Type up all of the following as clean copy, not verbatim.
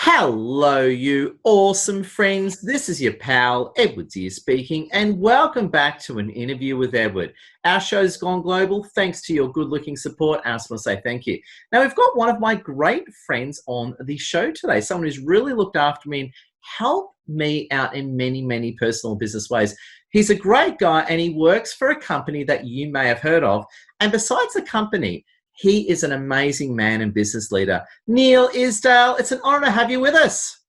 Hello, you awesome friends. This is your pal, Edward here speaking, and welcome back to an interview with Edward. Our show's gone global thanks to your good-looking support. I just want to say thank you. Now, we've got one of my great friends on the show today, someone who's really looked after me and helped me out in many, many personal business ways. He's a great guy, and he works for a company that you may have heard of. And besides the company, he is an amazing man and business leader. Niel, Isdale, it's an honor to have you with us.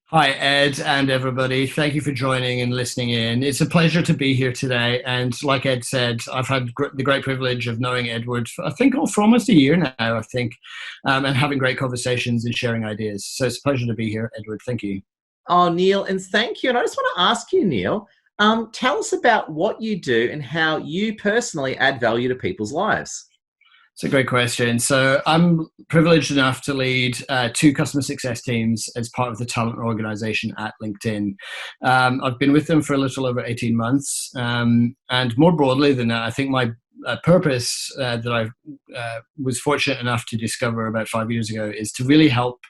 Hi, Ed and everybody. Thank you for joining and listening in. It's a pleasure to be here today. And like Ed said, I've had the great privilege of knowing Edward, for almost a year now, and having great conversations and sharing ideas. So it's a pleasure to be here, Edward. Thank you. Oh, Niel, and thank you. And I just want to ask you, Niel, tell us about what you do and how you personally add value to people's lives. It's a great question. So I'm privileged enough to lead two customer success teams as part of the talent organization at LinkedIn. I've been with them for a little over 18 months. And more broadly than that, I think my purpose that I was fortunate enough to discover about 5 years ago is to really help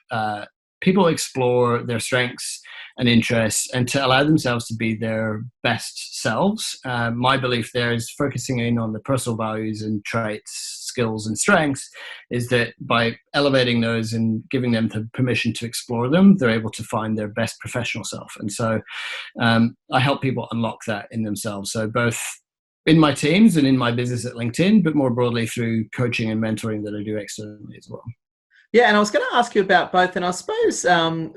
people explore their strengths and interests and to allow themselves to be their best selves. My belief there is focusing in on the personal values and traits, skills and strengths, is that by elevating those and giving them the permission to explore them, they're able to find their best professional self. And so I help people unlock that in themselves. So both in my teams and in my business at LinkedIn, but more broadly through coaching and mentoring that I do externally as well. Yeah, and I was going to ask you about both. And I suppose,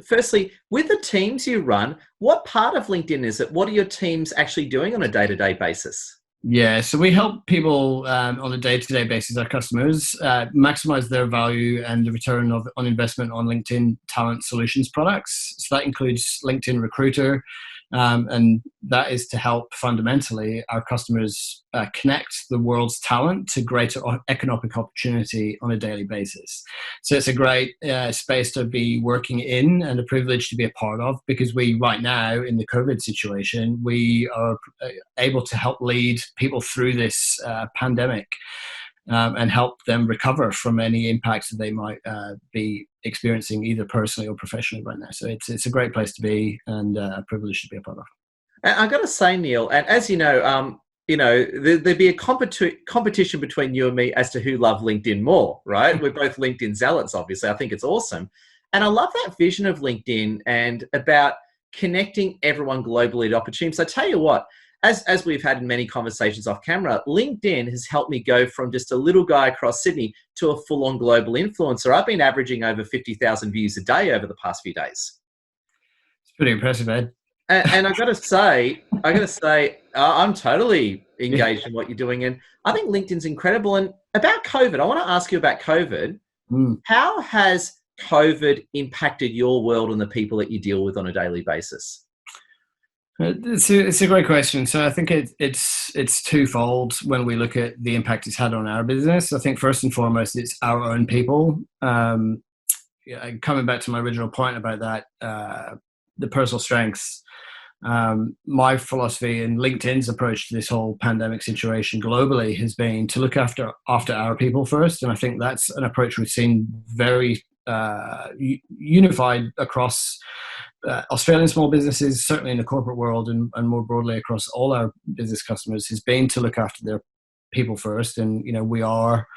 firstly, with the teams you run, what part of LinkedIn is it? What are your teams actually doing on a day-to-day basis? Yeah, so we help people on a day-to-day basis, our customers, maximize their value and the return on investment on LinkedIn talent solutions products. So that includes LinkedIn Recruiter, and that is to help fundamentally our customers connect the world's talent to greater economic opportunity on a daily basis. So it's a great space to be working in and a privilege to be a part of, because we right now in the COVID situation, we are able to help lead people through this pandemic and help them recover from any impacts that they might be experiencing either personally or professionally right now. So it's a great place to be and a privilege to be a part of. And I've got to say, Niel, and as you know, there'd be a competition between you and me as to who love LinkedIn more, right? We're both LinkedIn zealots, obviously. I think it's awesome. And I love that vision of LinkedIn and about connecting everyone globally to opportunities. I tell you what, as we've had in many conversations off camera, LinkedIn has helped me go from just a little guy across Sydney to a full-on global influencer. I've been averaging over 50,000 views a day over the past few days. It's pretty impressive, Ed. And I got to say, I'm totally engaged in what you're doing. And I think LinkedIn's incredible. And about COVID, I want to ask you about COVID. How has COVID impacted your world and the people that you deal with on a daily basis? It's a great question. So I think it's twofold when we look at the impact it's had on our business. I think first and foremost, it's our own people. Coming back to my original point about that, the personal strengths. My philosophy and LinkedIn's approach to this whole pandemic situation globally has been to look after our people first, and I think that's an approach we've seen very unified across Australian small businesses, certainly in the corporate world and more broadly across all our business customers, has been to look after their people first. And, we are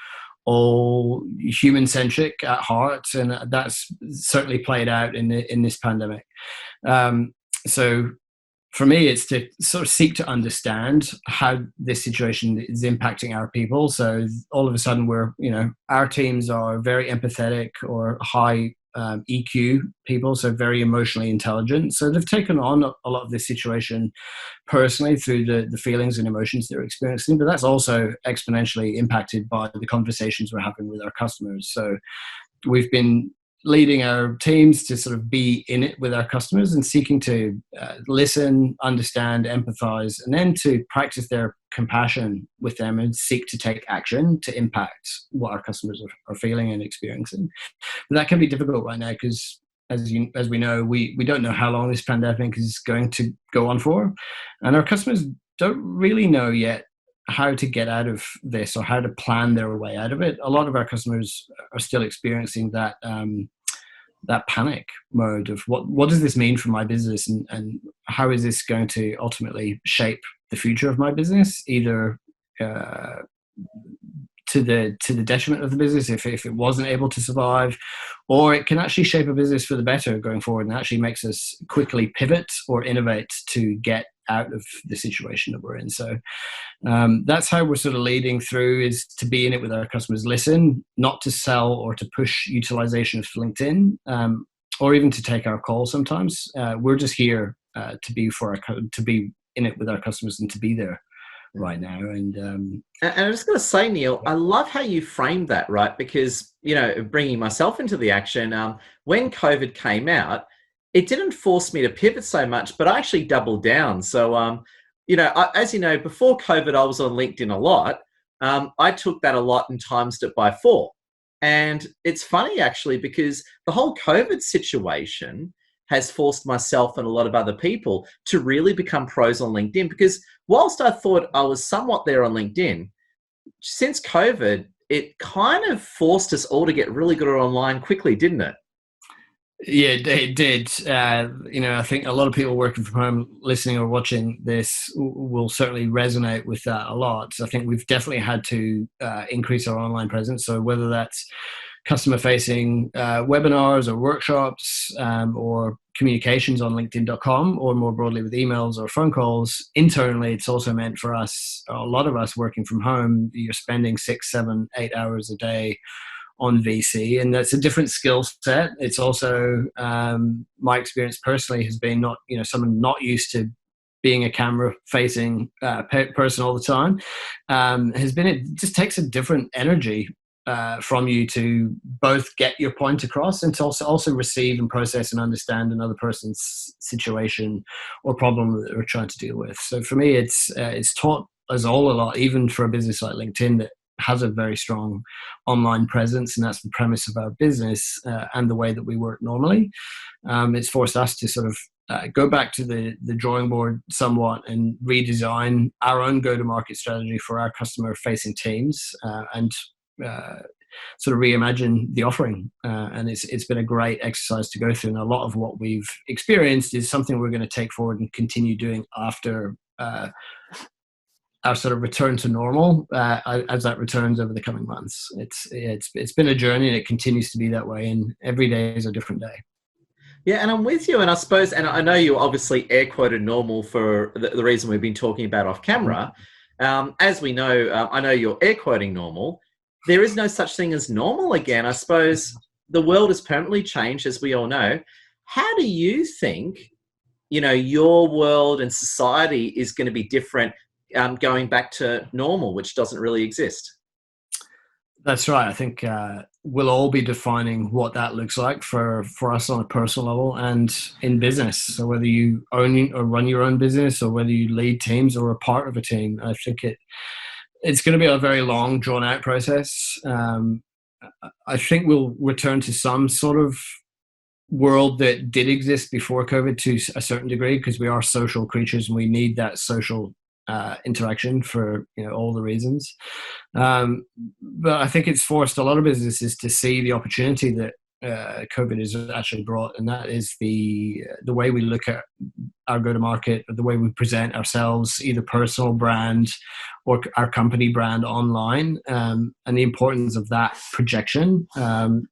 all human-centric at heart, and that's certainly played out in this pandemic. So for me, it's to sort of seek to understand how this situation is impacting our people. So all of a sudden our teams are very empathetic or high EQ people, so very emotionally intelligent. So they've taken on a lot of this situation personally through the feelings and emotions they're experiencing, but that's also exponentially impacted by the conversations we're having with our customers. So we've been leading our teams to sort of be in it with our customers and seeking to listen, understand, empathize, and then to practice their compassion with them and seek to take action to impact what our customers are feeling and experiencing. But that can be difficult right now because, as we know, we don't know how long this pandemic is going to go on for, and our customers don't really know yet how to get out of this or how to plan their way out of it. A lot of our customers are still experiencing that that panic mode of what does this mean for my business, and how is this going to ultimately shape the future of my business, either uh, to the detriment of the business if it wasn't able to survive, or it can actually shape a business for the better going forward and actually makes us quickly pivot or innovate to get out of the situation that we're in. So that's how we're sort of leading through, is to be in it with our customers, listen, not to sell or to push utilization of LinkedIn, or even to take our call sometimes. We're just here to be in it with our customers and to be there right now. And I'm just going to say, Neil, I love how you framed that, right? Because, bringing myself into the action, when COVID came out, it didn't force me to pivot so much, but I actually doubled down. So, as you know, before COVID, I was on LinkedIn a lot. I took that a lot and times it by 4. And it's funny, actually, because the whole COVID situation has forced myself and a lot of other people to really become pros on LinkedIn. Because whilst I thought I was somewhat there on LinkedIn, since COVID, it kind of forced us all to get really good at online quickly, didn't it? Yeah, it did. I think a lot of people working from home, listening or watching this, will certainly resonate with that a lot. I think we've definitely had to increase our online presence. So whether that's customer-facing webinars or workshops, or communications on LinkedIn.com, or more broadly with emails or phone calls, internally, it's also meant for us, a lot of us working from home, you're spending 6, 7, 8 hours a day on VC, and that's a different skill set. It's also my experience personally has been not, someone not used to being a camera facing person all the time, has been, it just takes a different energy from you to both get your point across and to also receive and process and understand another person's situation or problem that they're trying to deal with. So for me, it's taught us all a lot, even for a business like LinkedIn that has a very strong online presence, and that's the premise of our business and the way that we work normally. It's forced us to sort of go back to the drawing board somewhat and redesign our own go-to-market strategy for our customer-facing teams, and sort of reimagine the offering. And it's been a great exercise to go through. And a lot of what we've experienced is something we're going to take forward and continue doing after our sort of return to normal, as that returns over the coming months. It's been a journey, and it continues to be that way. And every day is a different day. Yeah, and I'm with you. And I suppose, and I know you obviously air quoted normal for the reason we've been talking about off camera. As we know, I know you're air quoting normal. There is no such thing as normal again. I suppose the world has permanently changed, as we all know. How do you think, your world and society is going to be different going back to normal, which doesn't really exist? That's right. I think we'll all be defining what that looks like for us on a personal level and in business. So whether you own or run your own business, or whether you lead teams or are part of a team, I think it's going to be a very long, drawn out process. I think we'll return to some sort of world that did exist before COVID to a certain degree, because we are social creatures and we need that social interaction for all the reasons. But I think it's forced a lot of businesses to see the opportunity that COVID has actually brought, and that is the way we look at our go-to-market, the way we present ourselves, either personal brand or our company brand online, and the importance of that projection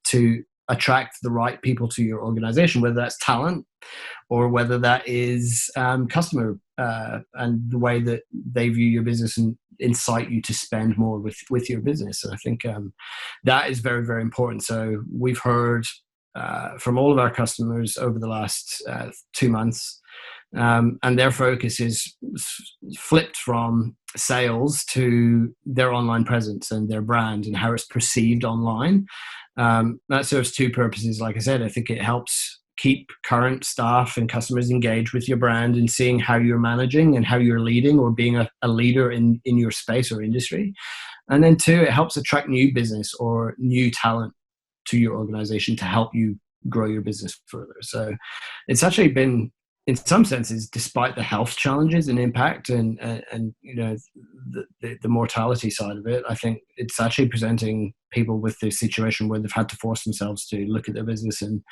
to attract the right people to your organization, whether that's talent or whether that is customer, and the way that they view your business and incite you to spend more with your business. And I think that is very, very important. So we've heard from all of our customers over the last 2 months, and their focus is flipped from sales to their online presence and their brand and how it's perceived online. That serves 2 purposes. Like I said, I think it helps keep current staff and customers engaged with your brand and seeing how you're managing and how you're leading or being a leader in your space or industry. And then 2, it helps attract new business or new talent to your organization to help you grow your business further. So it's actually been in some senses, despite the health challenges and impact and the mortality side of it, I think it's actually presenting people with the situation where they've had to force themselves to look at their business and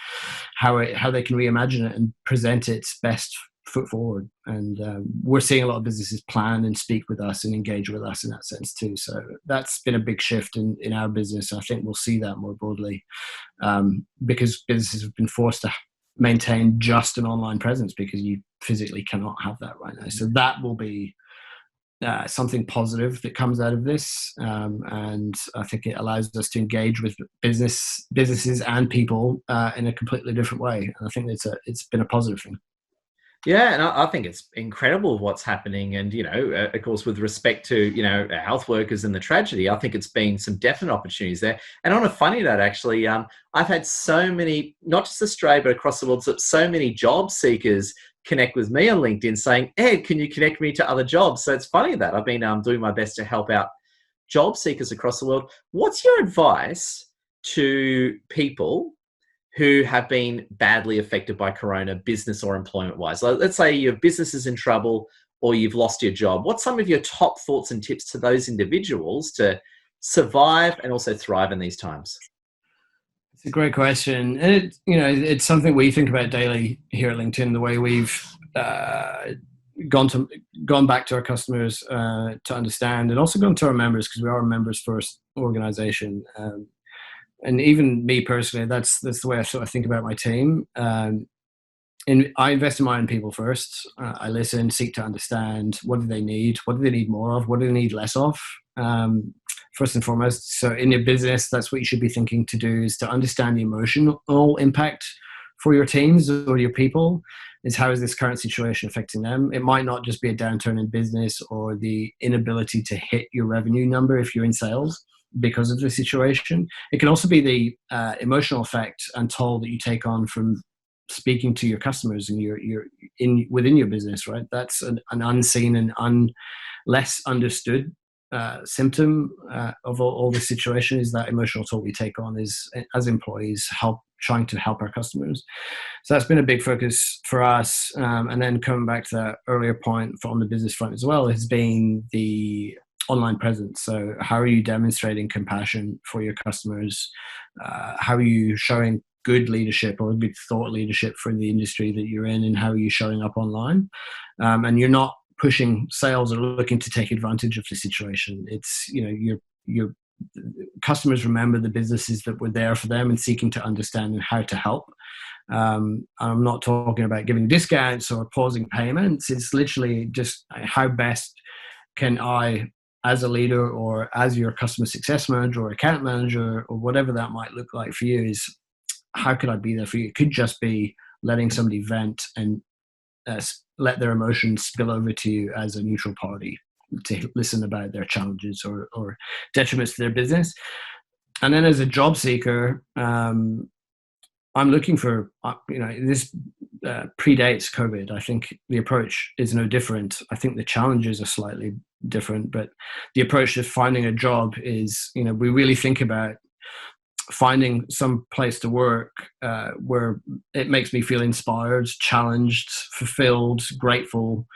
how they can reimagine it and present its best foot forward. And we're seeing a lot of businesses plan and speak with us and engage with us in that sense too. So that's been a big shift in our business. I think we'll see that more broadly because businesses have been forced to maintain just an online presence because you physically cannot have that right now. So that will be something positive that comes out of this, and I think it allows us to engage with businesses and people in a completely different way. And I think it's been a positive thing. Yeah, and I think it's incredible what's happening. And, of course, with respect to, health workers and the tragedy, I think it's been some definite opportunities there. And on a funny note, actually, I've had so many, not just Australia, but across the world, so many job seekers connect with me on LinkedIn saying, Ed, can you connect me to other jobs? So it's funny that I've been doing my best to help out job seekers across the world. What's your advice to people who have been badly affected by Corona, business or employment wise? Let's say your business is in trouble or you've lost your job. What's some of your top thoughts and tips to those individuals to survive and also thrive in these times? It's a great question. And it's something we think about daily here at LinkedIn, the way we've gone back to our customers to understand, and also gone to our members, because we are a members first organization. And even me personally, that's the way I sort of think about my team. And I invest in my own people first. I listen, seek to understand, what do they need? What do they need more of? What do they need less of? First and foremost. So in your business, that's what you should be thinking to do, is to understand the emotional impact for your teams or your people. Is how is this current situation affecting them? It might not just be a downturn in business or the inability to hit your revenue number if you're in sales because of the situation. It can also be the emotional effect and toll that you take on from speaking to your customers and within your business, right? That's an unseen and less understood symptom of all this situation, is that emotional toll we take on as employees trying to help our customers. So that's been a big focus for us. And then coming back to that earlier point on the business front as well, has been the online presence. So how are you demonstrating compassion for your customers? How are you showing good leadership or good thought leadership for the industry that you're in? And how are you showing up online? And you're not pushing sales or looking to take advantage of the situation. It's, your customers remember the businesses that were there for them and seeking to understand how to help. I'm not talking about giving discounts or pausing payments. It's literally just how best can I, as a leader or as your customer success manager or account manager or whatever that might look like for you, is how could I be there for you? It could just be letting somebody vent and let their emotions spill over to you as a neutral party to listen about their challenges or detriments to their business. And then as a job seeker, I'm looking for, this predates COVID. I think the approach is no different. I think the challenges are slightly different, but the approach to finding a job is, we really think about finding some place to work where it makes me feel inspired, challenged, fulfilled, grateful.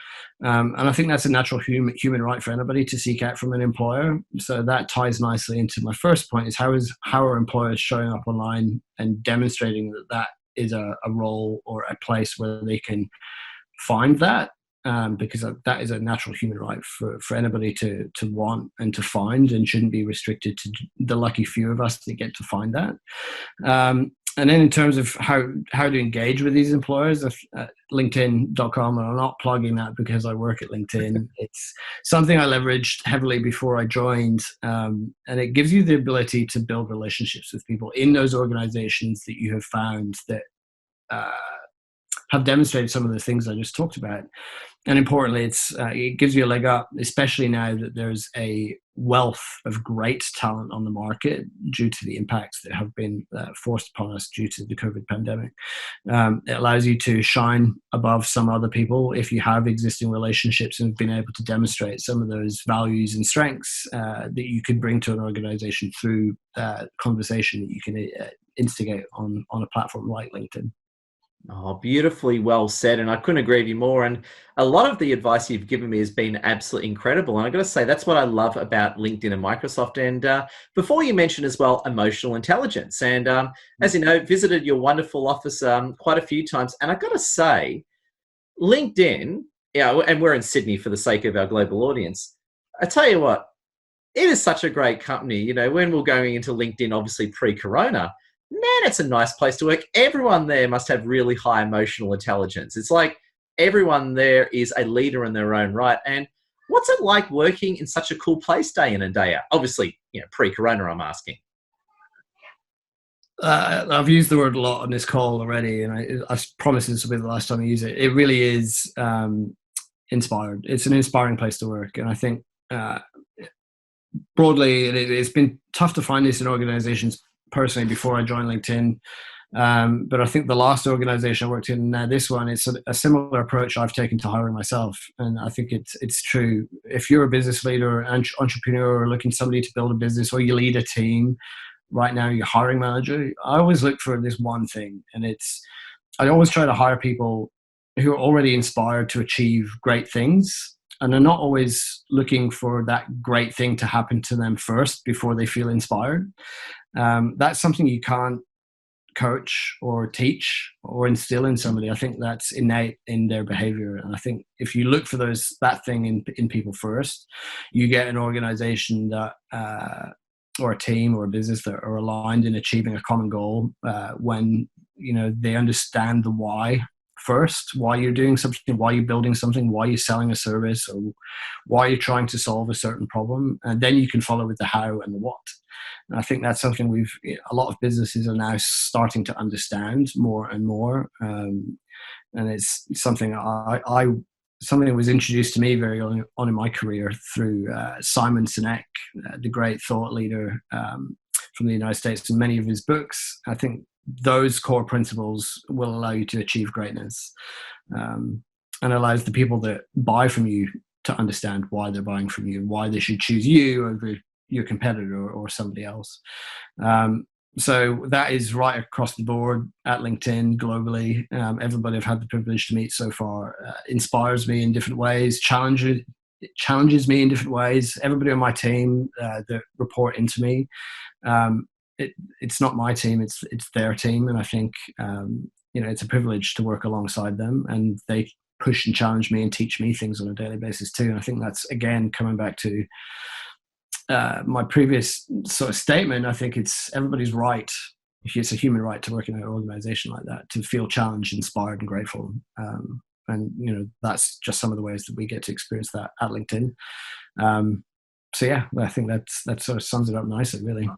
And I think that's a natural human right for anybody to seek out from an employer. So that ties nicely into my first point, is how are employers showing up online and demonstrating that is a role or a place where they can find that. Because that is a natural human right for anybody to want and to find, and shouldn't be restricted to the lucky few of us that get to find that. And then in terms of how to engage with these employers, LinkedIn.com, and I'm not plugging that because I work at LinkedIn. It's something I leveraged heavily before I joined, and it gives you the ability to build relationships with people in those organizations that you have found that have demonstrated some of the things I just talked about. And importantly, it gives you a leg up, especially now that there's a wealth of great talent on the market due to the impacts that have been forced upon us due to the COVID pandemic. It allows you to shine above some other people if you have existing relationships and have been able to demonstrate some of those values and strengths that you could bring to an organization through conversation that you can instigate on a platform like LinkedIn. Oh, beautifully well said. And I couldn't agree with you more. And a lot of the advice you've given me has been absolutely incredible. And I've got to say, that's what I love about LinkedIn and Microsoft. And before you mentioned as well, emotional intelligence. And as you know, visited your wonderful office quite a few times. And I've got to say, LinkedIn, yeah, and we're in Sydney for the sake of our global audience. I tell you what, it is such a great company. You know, when we're going into LinkedIn, obviously pre-corona, man, it's a nice place to work. Everyone there must have really high emotional intelligence. It's like everyone there is a leader in their own right. And what's it like working in such a cool place day in and day out? Obviously, you know, pre-corona, I'm asking. I've used the word a lot on this call already, and I promise this will be the last time I use it. It really is inspired. It's an inspiring place to work, and I think broadly, it's been tough to find this in organizations personally before I joined LinkedIn. But I think the last organization I worked in, this one, it's a similar approach I've taken to hiring myself. And I think it's true. If you're a business leader, entrepreneur, or looking somebody to build a business, or you lead a team, right now you're hiring manager, I always look for this one thing. And I always try to hire people who are already inspired to achieve great things. And they're not always looking for that great thing to happen to them first before they feel inspired. That's something you can't coach or teach or instill in somebody. I think that's innate in their behavior. And I think if you look for that thing in people first, you get an organization that or a team or a business that are aligned in achieving a common goal when they understand the why first, why you're doing something, why you're building something, why you're selling a service, or why you're trying to solve a certain problem, and then you can follow with the how and the what. And I think that's something a lot of businesses are now starting to understand more and more, and it's something something that was introduced to me very early on in my career through Simon Sinek, the great thought leader from the United States, and many of his books. I think those core principles will allow you to achieve greatness, and allows the people that buy from you to understand why they're buying from you, why they should choose you over your competitor or somebody else. So that is right across the board at LinkedIn globally. Everybody I've had the privilege to meet so far inspires me in different ways, challenges me in different ways. Everybody on my team that report into me, it's not my team, it's their team. And I think, it's a privilege to work alongside them, and they push and challenge me and teach me things on a daily basis too. And I think that's, again, coming back to my previous sort of statement. I think it's everybody's right. It's a human right to work in an organization like that, to feel challenged, inspired, and grateful. And that's just some of the ways that we get to experience that at LinkedIn. So yeah, I think that sort of sums it up nicely, really.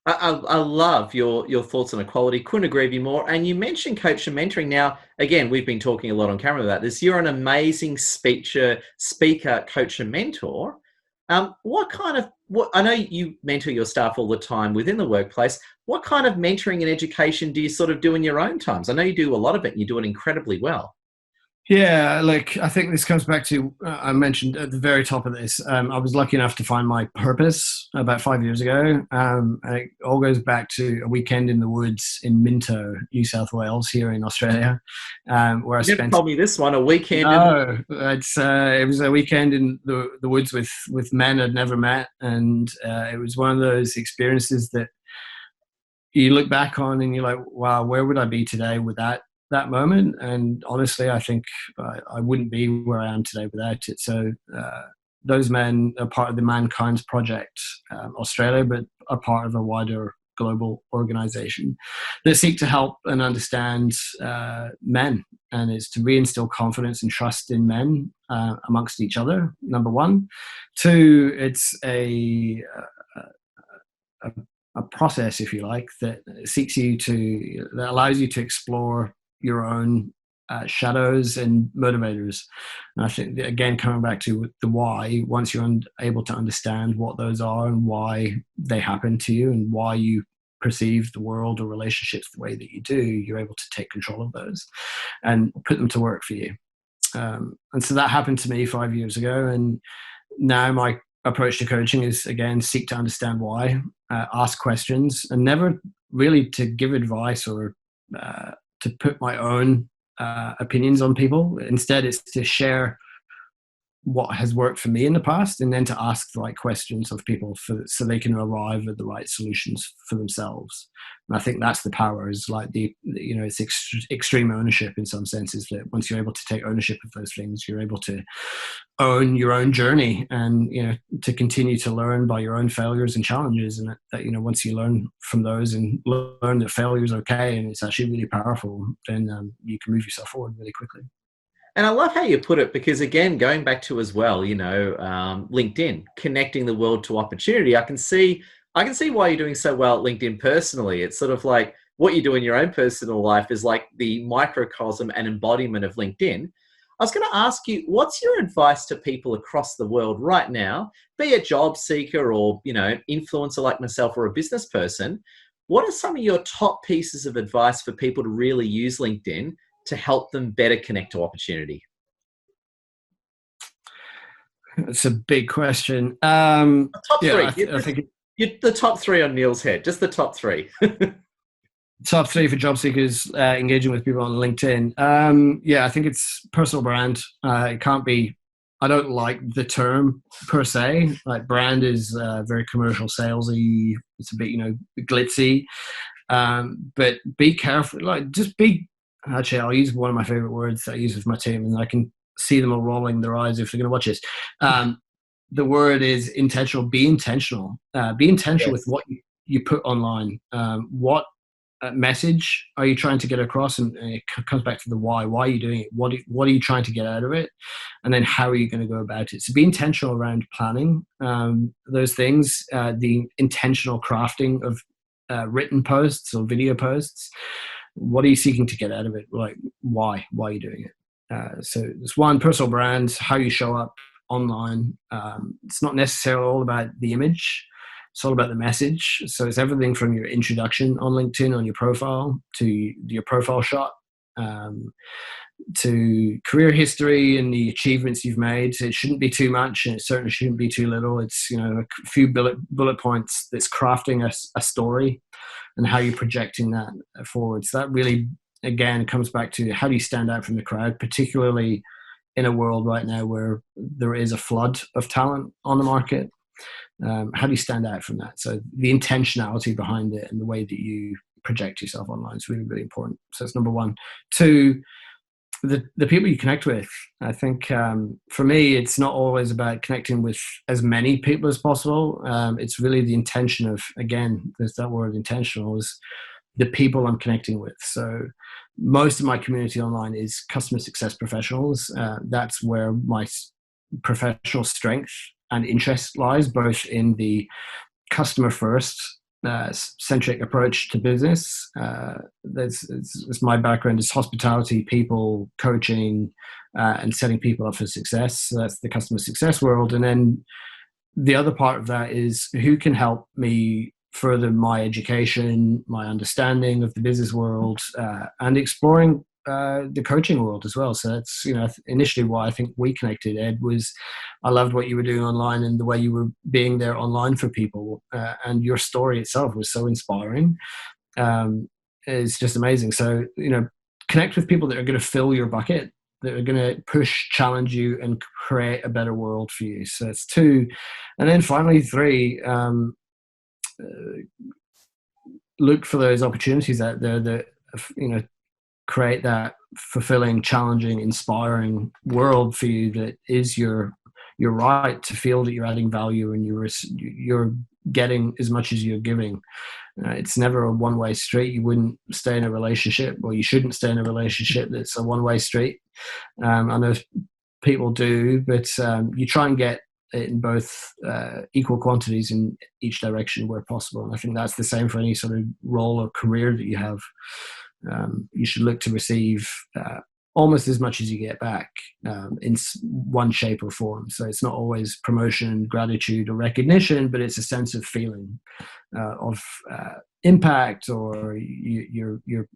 I love your thoughts on equality. Couldn't agree with you more. And you mentioned coach and mentoring. Now, again, we've been talking a lot on camera about this. You're an amazing speaker, coach, and mentor. What I know you mentor your staff all the time within the workplace. What kind of mentoring and education do you sort of do in your own times? I know you do a lot of it and you do it incredibly well. Yeah, I think this comes back to, I mentioned at the very top of this, I was lucky enough to find my purpose about 5 years ago. And it all goes back to a weekend in the woods in Minto, New South Wales, here in Australia, where I You never told me this one, a weekend. No, it was a weekend in the woods with men I'd never met. And it was one of those experiences that you look back on and you're like, wow, where would I be today with that moment? And honestly, I think I wouldn't be where I am today without it. So those men are part of the Mankind's Project Australia, but are part of a wider global organization that seek to help and understand men, and it's to reinstill confidence and trust in men amongst each other, number one. Two, it's a process, if you like, that allows you to explore your own shadows and motivators. And I think, again, coming back to the why, once you're able to understand what those are and why they happen to you and why you perceive the world or relationships the way that you do, you're able to take control of those and put them to work for you. And so that happened to me 5 years ago. And now my approach to coaching is, again, seek to understand why, ask questions, and never really to give advice or to put my own opinions on people. Instead, it's to share what has worked for me in the past, and then to ask the right questions of people so they can arrive at the right solutions for themselves. And I think that's the power, is like it's extreme ownership in some senses, that once you're able to take ownership of those things, you're able to own your own journey, and to continue to learn by your own failures and challenges. And that once you learn from those and learn that failure is okay and it's actually really powerful, then you can move yourself forward really quickly. And I love how you put it, because again, going back to as well, LinkedIn, connecting the world to opportunity. I can see why you're doing so well at LinkedIn personally. It's sort of like what you do in your own personal life is like the microcosm and embodiment of LinkedIn. I was going to ask you, what's your advice to people across the world right now, be a job seeker or, influencer like myself or a business person? What are some of your top pieces of advice for people to really use LinkedIn to help them better connect to opportunity? It's a big question. Top three. I think The top three on Niel's head, just the top three. top three for job seekers engaging with people on LinkedIn. I think it's personal brand. It can't be. I don't like the term per se. Like, brand is very commercial, salesy. It's a bit glitzy. But be careful. Like, just be. Actually, I'll use one of my favorite words that I use with my team, and I can see them all rolling their eyes if they're going to watch this. The word is intentional. Be intentional. Be intentional with what you put online. What message are you trying to get across? And it comes back to the why. Why are you doing it? What are you trying to get out of it? And then how are you going to go about it? So be intentional around planning those things, the intentional crafting of written posts or video posts. What are you seeking to get out of it? Like, why are you doing it? So it's one, personal brand, how you show up online. It's not necessarily all about the image. It's all about the message. So it's everything from your introduction on LinkedIn, on your profile, to your profile shot, to career history and the achievements you've made. It shouldn't be too much, and it certainly shouldn't be too little. It's a few bullet points that's crafting a story and how you're projecting that forward. So that really, again, comes back to how do you stand out from the crowd, particularly in a world right now where there is a flood of talent on the market. How do you stand out from that? So the intentionality behind it and the way that you project yourself online is really, really important. So that's number one. Two, the people you connect with. I think for me, it's not always about connecting with as many people as possible. It's really the intention of, again, there's that word intentional, is the people I'm connecting with. So most of my community online is customer success professionals. That's where my professional strength and interest lies, both in the customer first centric approach to business. It's my background is hospitality, people, coaching, and setting people up for success. So that's the customer success world. And then the other part of that is who can help me further my education, my understanding of the business world, and exploring the coaching world as well. So that's, initially why I think we connected, Ed, was I loved what you were doing online and the way you were being there online for people. And your story itself was so inspiring. It's just amazing. So, connect with people that are going to fill your bucket, that are going to push, challenge you, and create a better world for you. So that's two. And then finally, three, look for those opportunities out there that, create that fulfilling, challenging, inspiring world for you that is your right to feel that you're adding value and you're getting as much as you're giving. It's never a one-way street. You wouldn't stay in a relationship, or you shouldn't stay in a relationship that's a one-way street. I know people do, but you try and get it in both equal quantities in each direction where possible. And I think that's the same for any sort of role or career that you have. You should look to receive almost as much as you get back in one shape or form. So it's not always promotion, gratitude, or recognition, but it's a sense of feeling of impact, or you're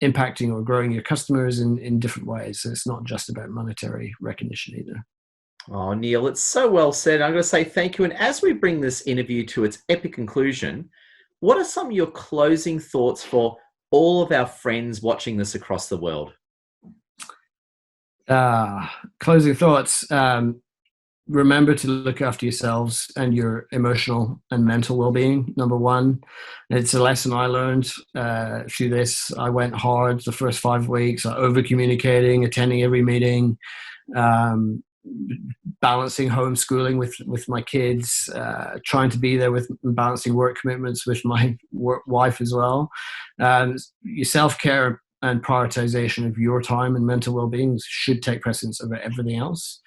impacting or growing your customers in different ways. So it's not just about monetary recognition either. Oh, Niel, it's so well said. I'm going to say thank you. And as we bring this interview to its epic conclusion, what are some of your closing thoughts for all of our friends watching this across the world? Closing thoughts. Remember to look after yourselves and your emotional and mental well-being. Number one, it's a lesson I learned through this. I went hard the first 5 weeks, over communicating, attending every meeting, balancing homeschooling with my kids, trying to be there with balancing work commitments with my wife as well. Your self-care and prioritization of your time and mental well-being should take precedence over everything else.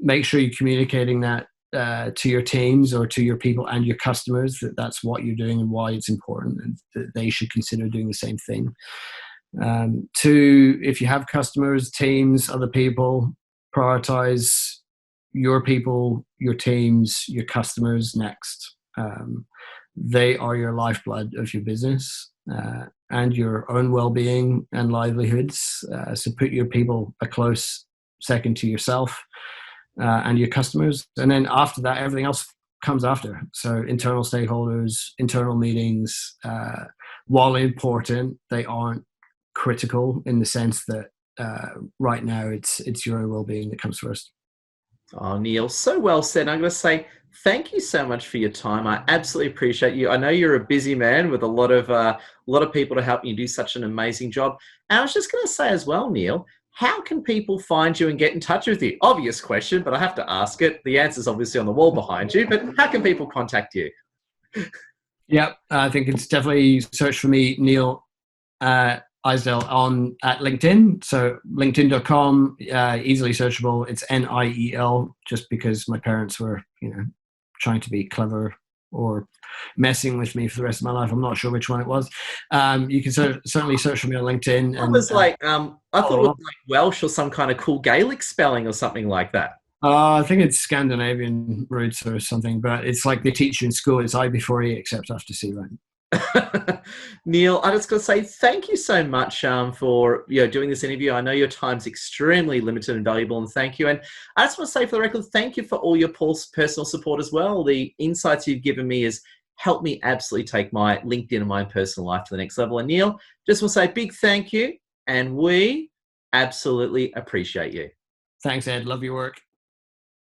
Make sure you're communicating that to your teams or to your people and your customers, that that's what you're doing and why it's important, and that they should consider doing the same thing. Two, if you have customers, teams, other people, prioritize your people, your teams, your customers next. They are your lifeblood of your business and your own well-being and livelihoods. So put your people a close second to yourself and your customers. And then after that, everything else comes after. So internal stakeholders, internal meetings, while important, they aren't critical in the sense that right now it's your own well-being that comes first. Oh, Niel, so well said. I'm going to say thank you so much for your time. I absolutely appreciate you. I know you're a busy man with a lot of people to help you do such an amazing job. And I was just going to say as well, Niel, how can people find you and get in touch with you? Obvious question, but I have to ask it. The answer's obviously on the wall behind you, but how can people contact you? Yeah, I think it's definitely search for me, Niel Isdale at LinkedIn. So linkedin.com, easily searchable. It's Niel, just because my parents were, trying to be clever or messing with me for the rest of my life. I'm not sure which one it was. You can certainly search for me on LinkedIn. I was like, I thought it was like Welsh or some kind of cool Gaelic spelling or something like that. I think it's Scandinavian roots or something, but it's like they teach you in school. It's I before E, except after C, right? Niel, I just got to say thank you so much for doing this interview. I know your time's extremely limited and valuable, and thank you. And I just want to say for the record, thank you for all your personal support as well. The insights you've given me has helped me absolutely take my LinkedIn and my personal life to the next level. And Niel, just want to say a big thank you, and we absolutely appreciate you. Thanks, Ed. Love your work.